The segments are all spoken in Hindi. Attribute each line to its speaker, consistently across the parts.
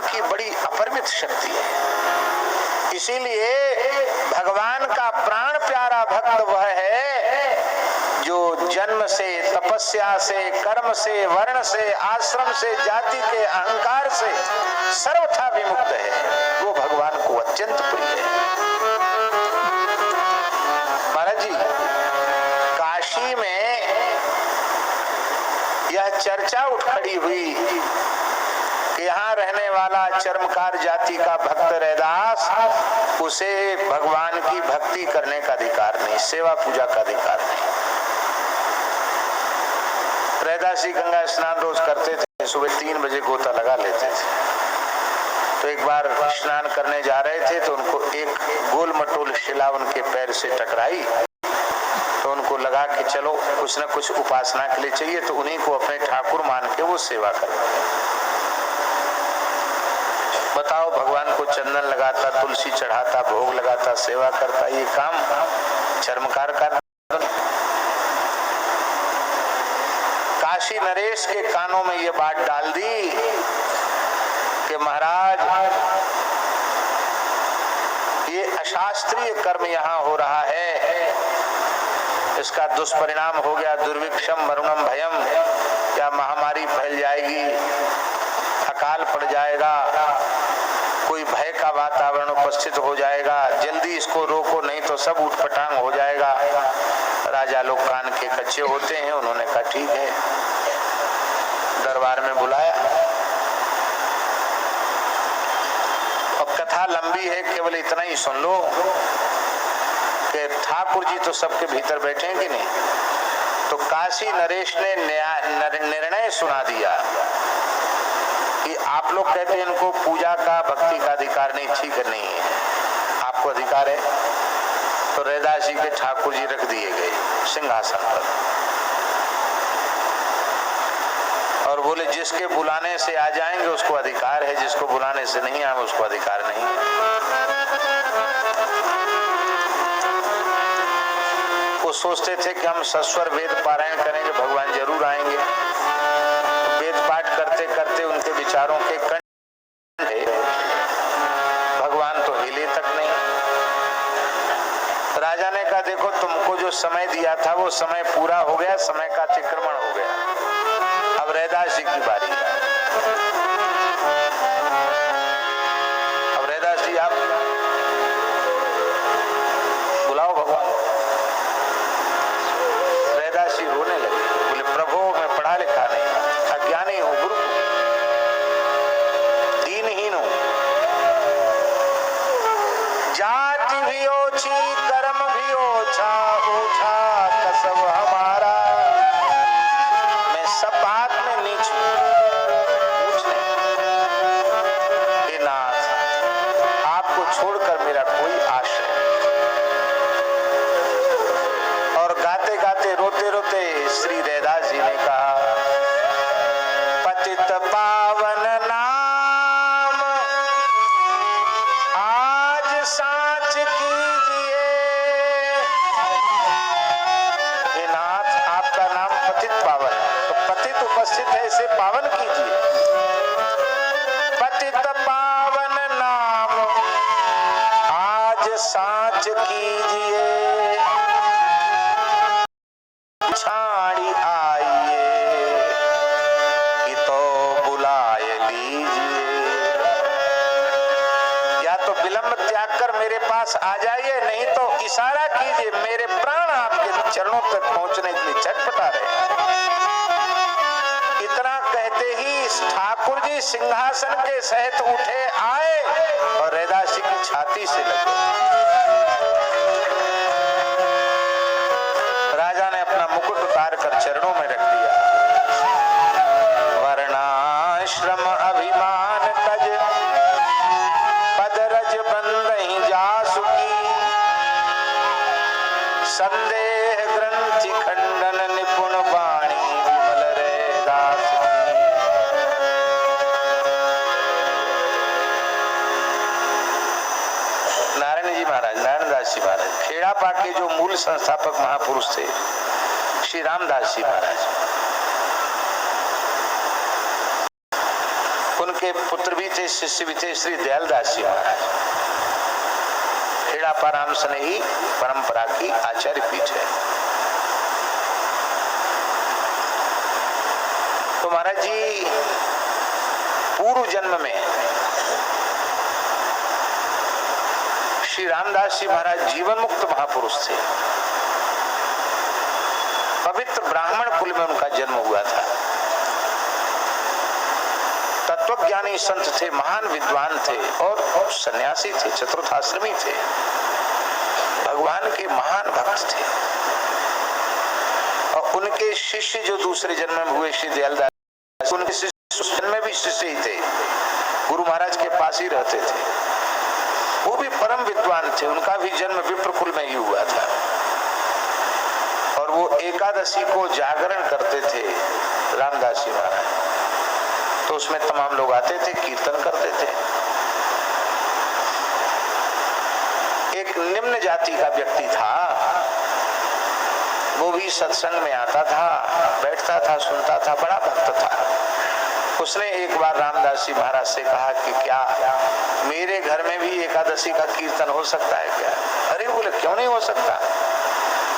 Speaker 1: की बड़ी अपरिमित शक्ति है। इसीलिए भगवान का प्राण प्यारा भक्त वह है जो जन्म से, तपस्या से, कर्म से, वर्ण से, आश्रम से, जाति के अहंकार से सर्वथा विमुक्त है। वो भगवान को अत्यंत प्रिय है। महाराज जी, काशी में यह चर्चा उठ खड़ी हुई कि यहाँ रहने वाला चर्मकार जाति का भक्त रैदास, उसे भगवान की भक्ति करने का अधिकार नहीं, सेवा पूजा का अधिकार नहीं। रैदास जी गंगा स्नान रोज करते थे, सुबह 3 बजे गोता लगा लेते थे। तो एक बार स्नान करने जा रहे थे तो उनको एक गोल मटोल शिला उनके पैर से टकराई। तो उनको लगा कि चलो कुछ न कुछ उपासना के लिए चाहिए, तो उन्हीं को अपने ठाकुर मान के वो सेवा करते। बताओ, भगवान को चंदन लगाता, तुलसी चढ़ाता, भोग लगाता, सेवा करता, ये काम चर्मकार का। काशी नरेश के कानों में ये बात डाल दी कि महाराज ये अशास्त्रीय कर्म यहाँ हो रहा है, इसका दुष्परिणाम हो गया दुर्भिक्षम मरुणम भयम, क्या महामारी फैल जाएगी, अकाल पड़ जाएगा, कोई भय का वातावरण उपस्थित हो जाएगा, जल्दी इसको रोको नहीं तो सब उठपटांग हो जाएगा। राजा लोग कान के कच्चे होते हैं, उन्होंने कहा ठीक है, दरबार में बुलाया। अब कथा लंबी है, केवल इतना ही सुन लो कि ठाकुर जी तो सबके भीतर बैठे हैं कि नहीं। तो काशी नरेश ने निर्णय सुना दिया कि आप लोग कहते हैं इनको पूजा का, भक्ति का अधिकार नहीं, ठीक है, नहीं है, आपको अधिकार है। तो रैदास जी के ठाकुर जी रख दिए गए सिंहासन पर और बोले जिसके बुलाने से आ जाएंगे उसको अधिकार है, जिसको बुलाने से नहीं आए उसको अधिकार नहीं है। वो सोचते थे कि हम सस्वर वेद पारायण करेंगे, भगवान जरूर आएंगे। वेद पाठ करते करते उनके विचारों के कंठ, भगवान तो हिले तक नहीं। राजा ने कहा देखो, तुमको जो समय दिया था वो समय पूरा हो गया, समय का अतिक्रमण हो गया, अब रैदास जी की बारी है। अब रैदास जी आप बुलाओ भगवान। रैदास जी रोने लगे, बोले प्रभु मैं पढ़ा लिखा नहीं, अज्ञानी हूँ, गुरु दीनहीन हूँ, जाति भी ओछी, कर्म भी ओछा, ओछा कसब हमारा, मैं सब बात में नीच हूँ, हे नाथ आपको छोड़कर मेरा कोई आश्रय। और गाते गाते, रोते रोते श्री रैदास जी ने कहा पतित पावन नाम आज साच कीजिए। हे नाथ आपका नाम पतित पावन है, तो पतित उपस्थित है, इसे पावन कीजिए। पतित पावन नाम आज साच कीजिए, छाड़ी आइए कि तो बुलाए लीजिए। या तो विलंब त्याग कर मेरे पास आ जाइए, नहीं तो इशारा कीजिए, मेरे प्राण आपके चरणों तक पहुंचने के लिए छटपटा रहे। इतना कहते ही ठाकुर जी सिंहासन के सहित उठे आए और रैदास जी की छाती से लगे। राजा ने अपना मुकुट उतार कर चरणों में रख दिया। वर्णाश्रम अभिमान तज, पदरज बंदहि जासुकी, संदेह ग्रंथि खंडन निपुण वाणी, विमल रैदास की। नारायण जी महाराज, नारायण दास जी महाराज, खेड़ा पाठ के जो मूल संस्थापक महापुरुष थे श्री रामदास जी महाराज, उनके पुत्र भी थे, शिष्य भी थे, श्री दयालदास जी महाराज। खेड़ापा राम स्नेही परंपरा की आचार्य पीठ है। तो महाराज जी पूर्व जन्म में श्री रामदास जी महाराज जीवन मुक्त महापुरुष थे। पवित्र ब्राह्मण कुल में उनका जन्म हुआ था। तत्वज्ञानी संत थे, महान विद्वान थे और सन्यासी थे, चतुर्थाश्रमी थे, भगवान के महान भक्त थे। और उनके शिष्य जो दूसरे जन्म में हुए श्री दयालदास, उनके शिष्य जन्म में भी शिष्य ही थे, गुरु महाराज के पास ही रहते थे। वो भी परम विद्वान थे, उनका भी जन्म विप्रकुल में ही हुआ था। और वो एकादशी को जागरण करते थे रामदास जी महाराज, तो उसमें तमाम लोग आते थे, कीर्तन करते थे। एक निम्न जाति का व्यक्ति था, वो भी सत्संग में आता था, बैठता था, सुनता था, बड़ा भक्त था। उसने एक बार रामदास जी महाराज से कहा कि क्या मेरे घर में भी एकादशी का कीर्तन हो सकता है क्या? अरे बोले क्यों नहीं हो सकता,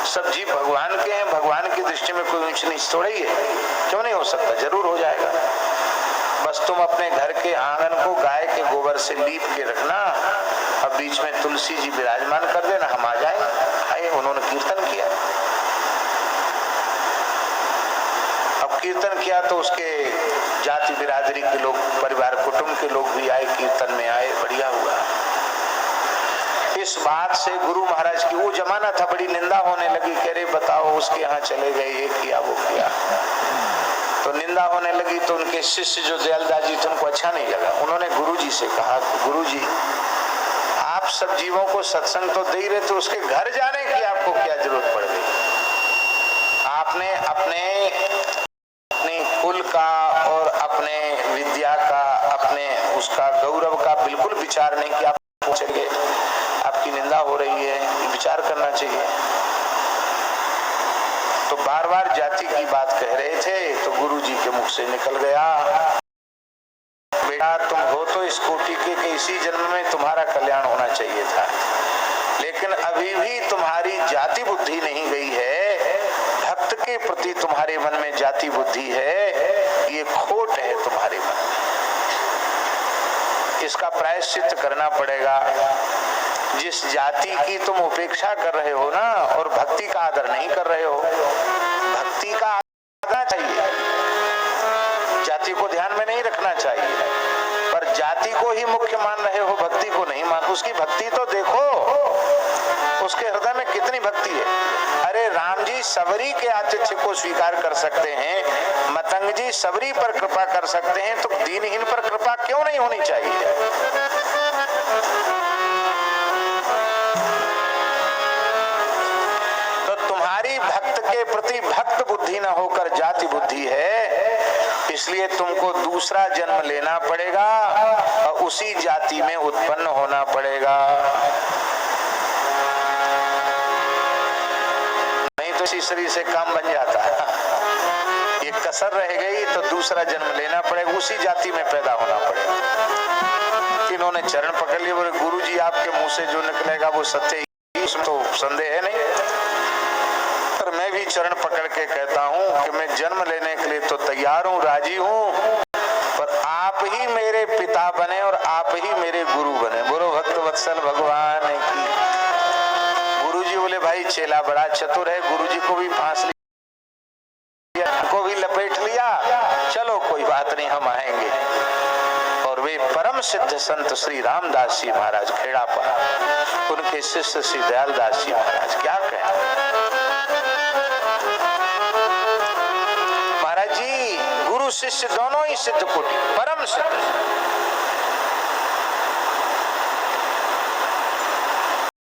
Speaker 1: सब जीव भगवान के हैं, भगवान की दृष्टि में कोई ऊंच नीच थोड़ा ही है, क्यों नहीं हो सकता? जरूर हो जाएगा। बस तुम अपने घर के आंगन को गाय के गोबर से लीप के रखना और बीच में तुलसी जी विराजमान कर देना, हम आ जाएंगे। आए, उन्होंने कीर्तन किया। अब कीर्तन किया तो उसके जाति बिरादरी के लोग, परिवार कुटुंब के लोग भी आए, कीर्तन में आए, बढ़िया हुआ। इस बात से गुरु महाराज की, वो जमाना था, बड़ी निंदा होने लगी। कह रहे बताओ उसके यहाँ चले गए, ये किया वो किया, तो निंदा होने लगी। तो उनके शिष्य जो दयालदास जी थे उनको अच्छा नहीं लगा। उन्होंने गुरु जी से कहा कि गुरु जी आप सब जीवों को सत्संग तो दे ही रहे थे, उसके घर जाने की आपको क्या जरूरत पड़ गई? आपने अपने कुल का और अपने विद्या का, अपने उसका गौरव का बिल्कुल विचार नहीं किया। आप चलिए, आपकी निंदा हो रही है, विचार करना चाहिए। तो बार बार जाति की बात कह रहे थे, तो गुरु जी के मुख से निकल गया, बेटा तुम हो तो इस कोटि के कि इसी जन्म में तुम्हारा कल्याण होना चाहिए था, लेकिन अभी भी तुम्हारी जाति बुद्धि नहीं गई है। भक्त के प्रति तुम्हारे मन में जाति बुद्धि है, ये खोट है तुम्हारे मन में, इसका प्रायश्चित करना पड़ेगा। जिस जाति की तुम उपेक्षा कर रहे हो ना, और भक्ति का आदर नहीं कर रहे हो, भक्ति का आदर चाहिए, जाति को ध्यान में नहीं रखना चाहिए, पर जाति को ही मुख्य मान रहे हो, भक्ति को नहीं मान। उसकी भक्ति तो देखो, उसके हृदय में कितनी भक्ति है। अरे राम जी सबरी के आतिथ्य को स्वीकार कर सकते हैं, मतंग जी सबरी पर कृपा कर सकते हैं, तो दीनहीन पर कृपा क्यों नहीं होनी चाहिए? तो तुम्हारी भक्त के प्रति भक्त बुद्धि न होकर जाति बुद्धि है, इसलिए तुमको दूसरा जन्म लेना पड़ेगा और उसी जाति में उत्पन्न होना पड़ेगा। नहीं तो इसी शरीर से काम बन जाता है, ये कसर रह गई तो दूसरा जन्म लेना पड़ेगा, उसी जाति में पैदा होना पड़ेगा। इन्होंने चरण पकड़ लिए, बोले गुरु जी आपके मुंह से जो निकलेगा वो सत्य ही, इसमें तो संदेह है नहीं। पर मैं भी चरण पकड़ के कहता हूँ कि मैं जन्म लेने के लिए तो तैयार हूँ, राजी हूँ, पर आप ही मेरे पिता बने और आप ही मेरे गुरु बने। बोलो भक्त वत्सल भगवान की। गुरुजी बोले भाई चेला बड़ा चतुर है, गुरुजी को भी फांस लिया, को भी लपेट लिया, चलो कोई बात नहीं हम आएंगे। और वे परम सिद्ध संत श्री रामदास जी महाराज खेड़ापा, उनके शिष्य श्री दयालदास जी महाराज, क्या कहें महाराज जी, गुरु शिष्य दोनों ही सिद्ध कोटि, परम सिद्ध।